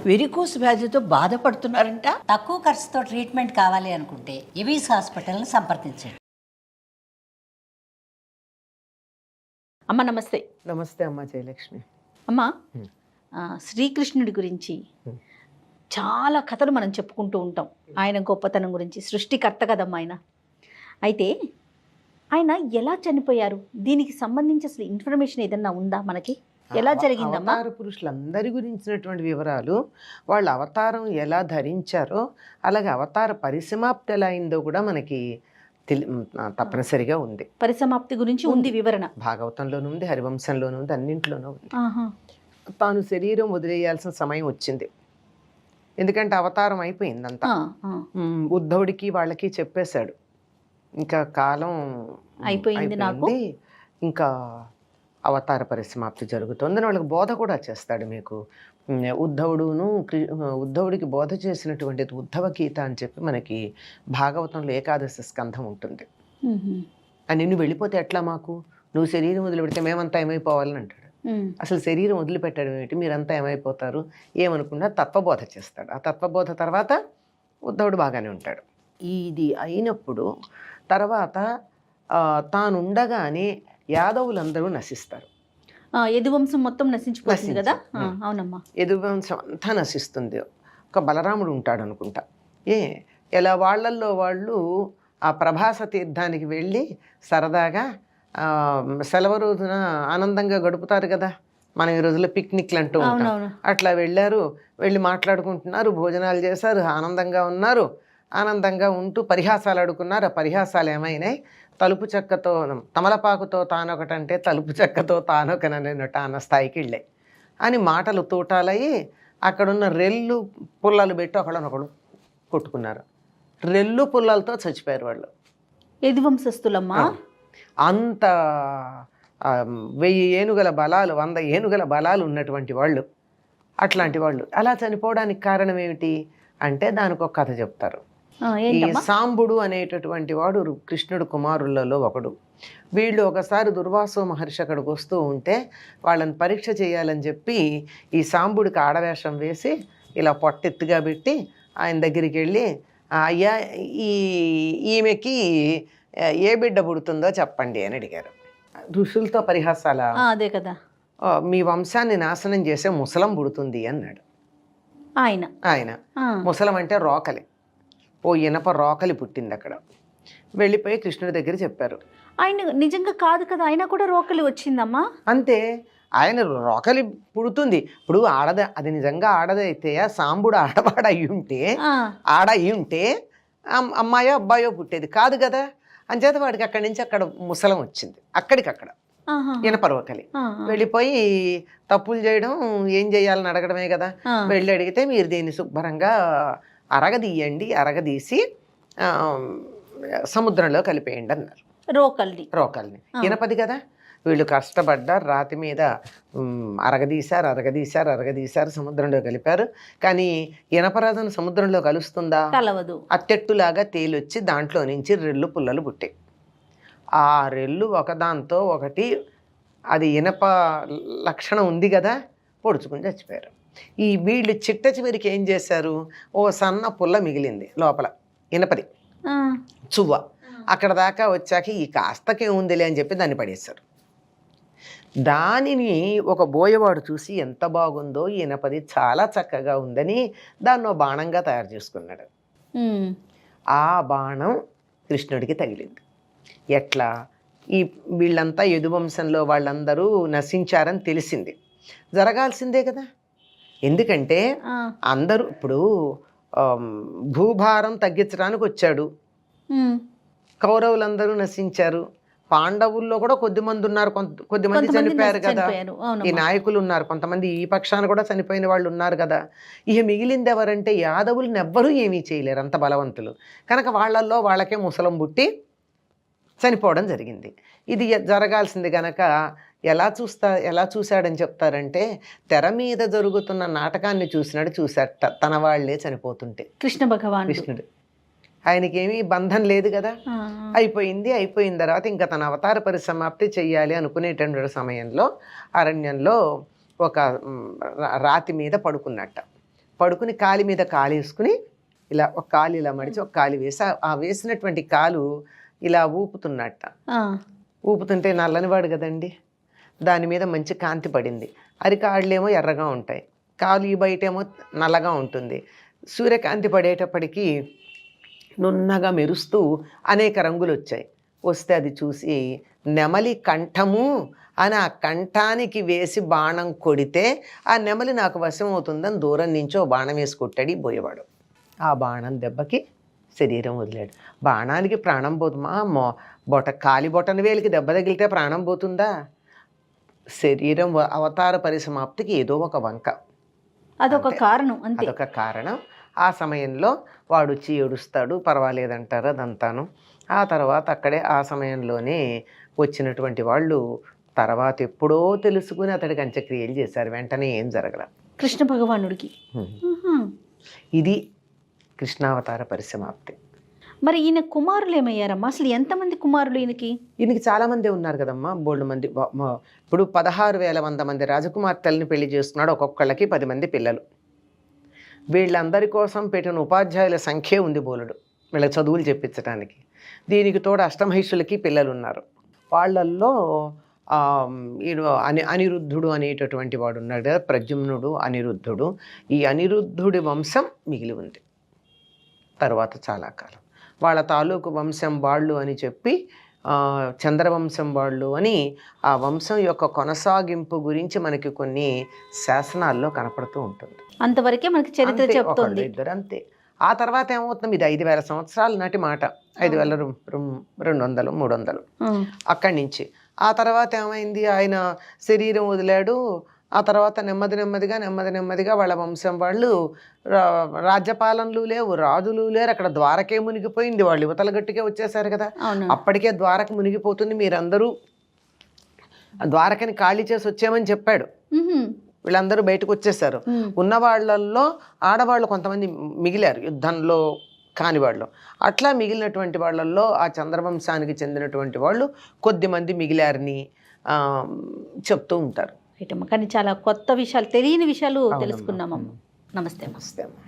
Varicose వ్యాధితో బాధపడుతున్నారంట. తక్కువ ఖర్చుతో ట్రీట్మెంట్ కావాలి అనుకుంటే ఎవిస్ హాస్పిటల్ని సంప్రదించండి. అమ్మ నమస్తే. నమస్తే అమ్మ జయలక్ష్మి. అమ్మ శ్రీకృష్ణుడి గురించి చాలా కథలు మనం చెప్పుకుంటూ ఉంటాం. ఆయన గొప్పతనం గురించి, సృష్టికర్త కదమ్మా ఆయన. అయితే ఆయన ఎలా చనిపోయారు, దీనికి సంబంధించి అసలు ఇన్ఫర్మేషన్ ఏదన్నా ఉందా మనకి? ఎలా జరిగిందమ్మా? అవతార పురుషులందరి గురించినటువంటి వివరాలు, వాళ్ళ అవతారం ఎలా ధరించారో, అలాగే అవతార పరిసమాప్తి ఎలా అయిందో కూడా మనకి తప్పనిసరిగా ఉంది. పరిసమాప్తి గురించి ఉంది వివరణ. భాగవతంలోనూ ఉంది, హరివంశంలోనూ ఉంది, అన్నింటిలోనూ ఉంది. తాను శరీరం వదిలేయాల్సిన సమయం వచ్చింది. ఎందుకంటే అవతారం అయిపోయిందంతా. ఉద్ధవుడికి వాళ్ళకి చెప్పేశాడు, ఇంకా కాలం అయిపోయింది, నాకు ఇంకా అవతార పరిసమాప్తి జరుగుతుందని వాళ్ళకి బోధ కూడా చేస్తాడు. మీకు ఉద్ధవుడికి బోధ చేసినటువంటి ఉద్ధవ గీత అని చెప్పి మనకి భాగవతంలో ఏకాదశి స్కంధం ఉంటుంది. నిన్ను వెళ్ళిపోతే ఎట్లా, మాకు నువ్వు శరీరం వదిలిపెడితే మేమంతా ఏమైపోవాలని అంటాడు. అసలు శరీరం వదిలిపెట్టడం ఏమిటి, మీరంతా ఏమైపోతారు ఏమనుకున్నా తత్వబోధ చేస్తాడు. ఆ తత్వబోధ తర్వాత ఉద్ధవుడు బాగానే ఉంటాడు. ఇది అయినప్పుడు తర్వాత తానుండగానే యాదవులందరూ నశిస్తారు. యదువంశం మొత్తం నశించిపోతుంది కదా. అవునమ్మా, యదువంశం అంతా నశిస్తుంది. ఒక బలరాముడు ఉంటాడు అనుకుంటా. ఎలా వాళ్ళల్లో వాళ్ళు ఆ ప్రభాస తీర్థానికి వెళ్ళి సరదాగా సెలవు రోజున ఆనందంగా గడుపుతారు కదా. మనం ఈ రోజుల్లో పిక్నిక్లు అంటూ ఉంటాం. అట్లా వెళ్ళారు, వెళ్ళి మాట్లాడుకుంటున్నారు, భోజనాలు చేశారు, ఆనందంగా ఉన్నారు. ఆనందంగా ఉంటూ పరిహాసాలు అడుగున్నారు. ఆ పరిహాసాలు ఏమైనాయి, తలుపు చెక్కతో తమలపాకుతో తానొకటంటే తలుపు చెక్కతో తానొకనట అన్న స్థాయికి వెళ్ళాయి అని మాటలు తూటాలయ్యి అక్కడున్న రెల్లు పుల్లలు పెట్టి ఒకళ్ళనొకడు కొట్టుకున్నారు. రెల్లు పుల్లలతో చచ్చిపోయారు వాళ్ళు. యదువంశస్థులమ్మా. అంత 1000 ఏనుగుల బలాలు, 100 ఏనుగుల బలాలు ఉన్నటువంటి వాళ్ళు, అట్లాంటి వాళ్ళు అలా చనిపోవడానికి కారణం ఏమిటి అంటే దానికి ఒక కథ చెప్తారు. ఈ సాంబుడు అనేటటువంటి వాడు కృష్ణుడు కుమారులలో ఒకడు. వీళ్ళు ఒకసారి దుర్వాసో మహర్షి అక్కడికి వస్తూ ఉంటే వాళ్ళని పరీక్ష చేయాలని చెప్పి ఈ సాంబుడికి ఆడవేషం వేసి ఇలా పొట్టెత్తుగా పెట్టి ఆయన దగ్గరికి వెళ్ళి, అయ్యా ఈమెకి ఏ బిడ్డ పుడుతుందో చెప్పండి అని అడిగారు. ఋషులతో పరిహాసాల, అదే కదా, మీ వంశాన్ని నాశనం చేసే ముసలం పుడుతుంది అన్నాడు ఆయన. ముసలం అంటే రోకలి. ఓ ఇనప రోకలి పుట్టింది అక్కడ. వెళ్ళిపోయి కృష్ణుడి దగ్గర చెప్పారు. ఆయన నిజంగా కాదు కదా, ఆయన కూడా రోకలి వచ్చిందమ్మా. అంతే, ఆయన రోకలి పుడుతుంది. ఇప్పుడు అది నిజంగా ఆడదైతే ఆ సాంబుడు ఆడవాడు అయ్యి ఉంటే అమ్మాయో అబ్బాయో పుట్టేది కాదు కదా. అంచేత వాడికి అక్కడి నుంచి అక్కడ ముసలం వచ్చింది. అక్కడికక్కడ ఇనప రోకలి. వెళ్ళిపోయి తప్పులు చేయడం, ఏం చేయాలని అడగడమే కదా. వెళ్ళి అడిగితే మీరు దీన్ని శుభ్రంగా అరగదీయండి, అరగదీసి సముద్రంలో కలిపేయండి అన్నారు. రోకల్ని ఇనపది కదా. వీళ్ళు కష్టపడ్డారు, రాతి మీద అరగదీశారు, సముద్రంలో కలిపారు. కానీ ఇనపరాజను సముద్రంలో కలుస్తుందా? కలవదు. అట్టెట్టులాగా తేలొచ్చి దాంట్లో నుంచి రెల్లు పుల్లలు పుట్టాయి. ఆ రెల్లు ఒకదాంతో ఒకటి, అది ఇనప లక్షణం ఉంది కదా, పొడుచుకుని చచ్చిపోయారు. ఈ వీళ్ళు చిట్ట చివరికి ఏం చేశారు, ఓ సన్న పుల్ల మిగిలింది లోపల, ఇనపది చువ్వ. అక్కడ దాకా వచ్చాక ఈ కాస్తకే ఉందిలే అని చెప్పి దాన్ని పడేశారు. దానిని ఒక బోయవాడు చూసి ఎంత బాగుందో, ఇనపది చాలా చక్కగా ఉందని దాన్ని బాణంగా తయారు చేసుకున్నాడు. ఆ బాణం కృష్ణుడికి తగిలింది. ఎట్లా, వీళ్ళంతా యదువంశంలో వాళ్ళందరూ నశించారని తెలిసింది. జరగాల్సిందే కదా. ఎందుకంటే అందరూ ఇప్పుడు భూభారం తగ్గించడానికి వచ్చాడు. కౌరవులందరూ నశించారు. పాండవుల్లో కూడా కొద్దిమంది ఉన్నారు, కొద్దిమంది చనిపోయారు కదా. ఈ నాయకులు ఉన్నారు, కొంతమంది ఈ పక్షాన కూడా చనిపోయిన వాళ్ళు ఉన్నారు కదా. ఇక మిగిలింది ఎవరంటే యాదవులను ఎవ్వరూ ఏమీ చేయలేరు, అంత బలవంతులు. కనుక వాళ్ళల్లో వాళ్ళకే ముసలం పుట్టి చనిపోవడం జరిగింది. ఇది జరగాల్సింది కనుక ఎలా చూశాడని చెప్తారంటే, తెర మీద జరుగుతున్న నాటకాన్ని చూశాట, తన వాళ్లే చనిపోతుంటే. కృష్ణుడు ఆయనకేమీ బంధం లేదు కదా. అయిపోయిన తర్వాత ఇంకా తన అవతార పరిసమాప్తి చెయ్యాలి అనుకునేటువంటి సమయంలో అరణ్యంలో ఒక రాతి మీద పడుకుని కాలి మీద కాలు వేసుకుని ఇలా ఒక కాలు ఇలా మడిచి ఒక కాలు వేసి ఆ వేసినటువంటి కాలు ఇలా ఊపుతున్నట్ట. ఊపుతుంటే నల్లనివాడు కదండి, దాని మీద మంచి కాంతి పడింది. అరికాళ్ళేమో ఎర్రగా ఉంటాయి, కాలు ఈ బయటేమో నల్లగా ఉంటుంది. సూర్యకాంతి పడేటప్పటికీ నున్నగా మెరుస్తూ అనేక రంగులు వచ్చాయి. వస్తే అది చూసి నెమలి కంఠము అని ఆ కంఠానికి వేసి బాణం కొడితే ఆ నెమలి నాకు వశం అవుతుందని దూరం నుంచో బాణం వేసి కొట్టాడు పోయేవాడు. ఆ బాణం దెబ్బకి శరీరం వదిలాడు. బాణానికి ప్రాణం పోతుందా? కాలి బొటన వేలికి దెబ్బ తగిలితే ప్రాణం పోతుందా? శరీరం అవతార పరిసమాప్తికి ఏదో ఒక వంక, అదొక కారణం, అంతే. అదొక కారణం. ఆ సమయంలో వాడు వచ్చి ఏడుస్తాడు, పర్వాలేదంటారు అదంతాను. ఆ తర్వాత అక్కడే ఆ సమయంలోనే వచ్చినటువంటి వాళ్ళు తర్వాత ఎప్పుడో తెలుసుకుని అతడికి అంత్యక్రియలు చేశారు. వెంటనే ఏం జరగల కృష్ణ భగవానుడికి. ఇది కృష్ణావతార పరిసమాప్తి. మరి ఈయన కుమారులు ఏమయ్యారమ్మా? అసలు ఎంతమంది కుమారులు ఈయనకి? ఈయనకి చాలామంది ఉన్నారు కదమ్మా, బోల్డ్ మంది. ఇప్పుడు 16,100 మంది రాజకుమార్తెల్ని పెళ్లి చేసుకున్నాడు, ఒక్కొక్కళ్ళకి 10 మంది పిల్లలు. వీళ్ళందరి కోసం పెట్టిన ఉపాధ్యాయుల సంఖ్యే ఉంది బోలుడు, వీళ్ళకి చదువులు చెప్పించడానికి. దీనికి తోడు అష్టమహిషులకి పిల్లలు ఉన్నారు. వాళ్ళల్లో అనిరుద్ధుడు అనేటటువంటి వాడు ఉన్నాడు కదా, ప్రద్యుమ్నుడు, అనిరుద్ధుడు. ఈ అనిరుద్ధుడి వంశం మిగిలి ఉంది తర్వాత చాలా కాలం. వాళ్ళ తాలూకు వంశం వాళ్ళు అని చెప్పి చంద్రవంశం వాళ్ళు అని ఆ వంశం యొక్క కొనసాగింపు గురించి మనకి కొన్ని శాసనాల్లో కనపడుతూ ఉంటుంది. అంతవరకే మనకి చరిత్ర చెప్తుంది. ఇద్దరు అంతే. ఆ తర్వాత ఏమవుతుంది, ఇది 5,000 సంవత్సరాల నాటి మాట, 5,200, 300 అక్కడి నుంచి. ఆ తర్వాత ఏమైంది, ఆయన శరీరం వదిలాడు. ఆ తర్వాత నెమ్మదిగా వాళ్ళ వంశం వాళ్ళు రాజ్యపాలనలు లేవు, రాజులు లేరు, అక్కడ ద్వారకే మునిగిపోయింది. వాళ్ళు యువతల గట్టికే వచ్చేసారు కదా, అప్పటికే ద్వారక మునిగిపోతుంది, మీరందరూ ద్వారకని ఖాళీ చేసి వచ్చామని చెప్పాడు. వీళ్ళందరూ బయటకు వచ్చేసారు. ఉన్న వాళ్ళల్లో ఆడవాళ్ళు కొంతమంది మిగిలారు యుద్ధంలో కాని వాళ్ళు. అట్లా మిగిలినటువంటి వాళ్ళల్లో ఆ చంద్రవంశానికి చెందినటువంటి వాళ్ళు కొద్దిమంది మిగిలారని చెప్తూ ఉంటారు. కానీ చాలా కొత్త విషయాలు, తెలియని విషయాలు తెలుసుకున్నామమ్మ. నమస్తే. నమస్తే అమ్మ.